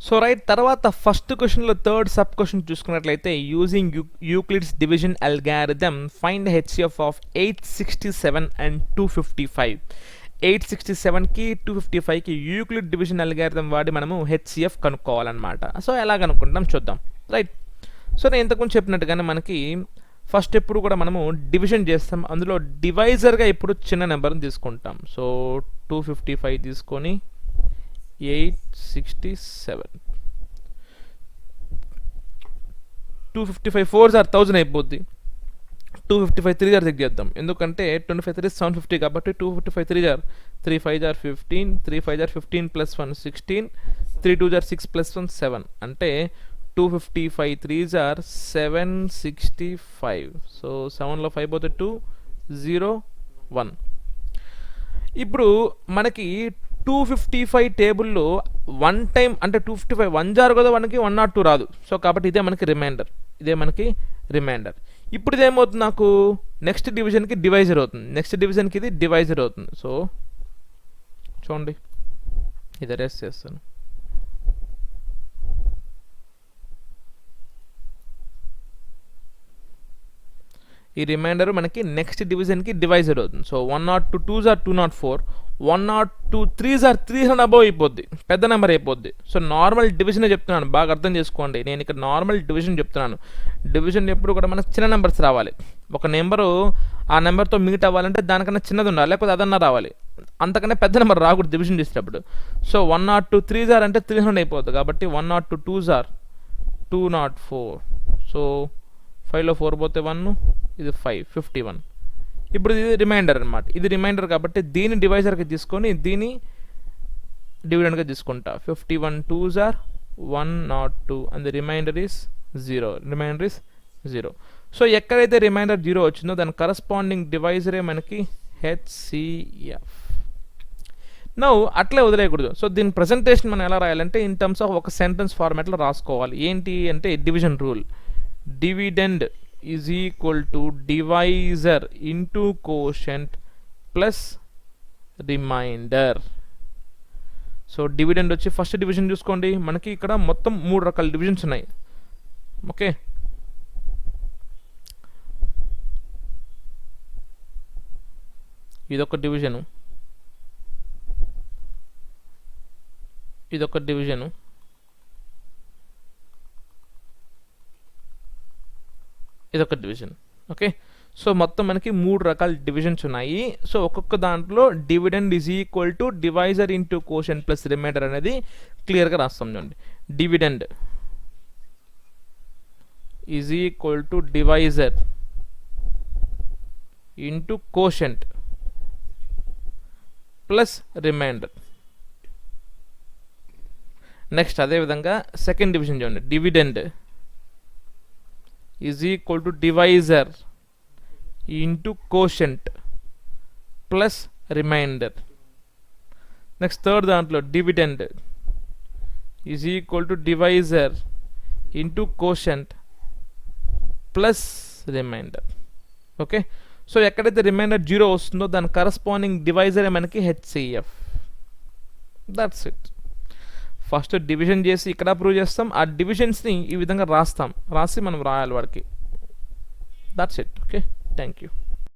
So right, తర్వాత first క్వశ్చన్లో third sub question చూసుకున్నట్లయితే using Euclid's division algorithm find HCF of 867 and 255. 867కి 255కి యూక్లిడ్ డివిజన్ అల్గారిథమ్ వాడి మనము హెచ్సిఎఫ్ కనుక్కోవాలన్నమాట. సో ఎలా కనుక్కుంటాం చూద్దాం. రైట్, సో నేను ఇంతకుముందు చెప్పినట్టుగానే మనకి ఫస్ట్ ఎప్పుడు కూడా మనము డివిజన్ చేస్తాం, అందులో డివైజర్గా ఇప్పుడు చిన్న నెంబర్ని తీసుకుంటాం. సో 255 తీసుకొని 867, 255 4s are 1000 అయిపోద్ది. 255 3s are తెగేద్దాం, ఎందుకంటే 25 3s 750 కాబట్టి 255 3s are 3 5s are 15, 3 5s are 15 plus 1 16, 3 2s are 6 plus 1 7, అంటే 255 3s are 765. సో 7లో 5 పోతే 2 0 1. ఇప్పుడు మనకి 255 టేబుల్లో 1 టైం అంటే 255 1 జారు కదా, మనకి 102 రాదు. సో కాబట్టి ఇదే మనకి రిమైండర్. ఇప్పుడు ఇదేమవుతుంది, నాకు నెక్స్ట్ డివిజన్కి డివైజర్ అవుతుంది, నెక్స్ట్ డివిజన్కి ఇది డివైజర్ అవుతుంది. సో చూడండి, ఇది రెస్ట్ చేస్తాను. ఈ రిమైండర్ మనకి నెక్స్ట్ డివిజన్కి డివైజర్ అవుతుంది. So 102 2s are 204, 102 3s are 300 above అయిపోద్ది, పెద్ద నెంబర్ అయిపోద్ది. సో నార్మల్ డివిజనే చెప్తున్నాను, బాగా అర్థం చేసుకోండి. నేను ఇక్కడ నార్మల్ డివిజన్ చెప్తున్నాను. డివిజన్ ఎప్పుడు కూడా మనకు చిన్న నెంబర్స్ రావాలి. ఒక నెంబరు ఆ నెంబర్తో మీట్ అవ్వాలంటే దానికన్నా చిన్నది ఉండాలి, లేకపోతే అదన్నా రావాలి. అంతకన్నా పెద్ద నెంబర్ రాకూడదు డివిజన్ చేసేటప్పుడు. సో 102 3s are అంటే 300 అయిపోద్ది, కాబట్టి 102 2s are 204. సో 5లో 4 పోతే 1, ఇది 5 51. ఇప్పుడు ఇది రిమైండర్ అనమాట. ఇది రిమైండర్ కాబట్టి దీని డివైజర్కి తీసుకొని దీని డివిడెండ్గా తీసుకుంటా. 51 2s are 102 and the remainder is 0. So ఎక్కడైతే రిమైండర్ 0 వచ్చిందో దాని కరస్పాండింగ్ డివైజరే మనకి హెచ్సిఎఫ్. నౌ అట్లే వదిలేయకూడదు. సో దీని ప్రజెంటేషన్ మనం ఎలా రాయాలంటే ఇన్ టర్మ్స్ ఆఫ్ ఒక సెంటెన్స్ ఫార్మాట్లో రాసుకోవాలి. ఏంటి అంటే division rule. Dividend is equal to divisor into quotient plus remainder. So dividend వచ్చి ఫస్ట్ డివిజన్ చూసుకోండి, మనకి ఇక్కడ మొత్తం 3 రకాల డివిజన్స్ ఉన్నాయి. ఓకే, ఇదొక డివిజను, ఇదొక డివిజను, ఇదొక డివిజన్. ఓకే, సో మొత్తం మనకి 3 రకాల డివిజన్స్ ఉన్నాయి. సో ఒక్కొక్క దాంట్లో dividend is equal to divisor into quotient plus remainder అనేది క్లియర్గా రాస్తాం. చూడండి, dividend is equal to divisor into quotient plus remainder. Next అదేవిధంగా సెకండ్ డివిజన్ చూడండి, dividend is equal to divisor into quotient plus remainder. Next third దాంట్లో dividend is equal to divisor into quotient plus remainder. Okay, so ఎక్కడైతే reminder 0 వస్తుందో దాని corresponding డివైజరే మనకి HCF. That's it. First division చేసి ఇక్కడ prove చేస్తాం, ఆ డివిజన్స్ని ఈ విధంగా రాసి మనం రాయాలి వాడికి. That's it. Okay, thank you.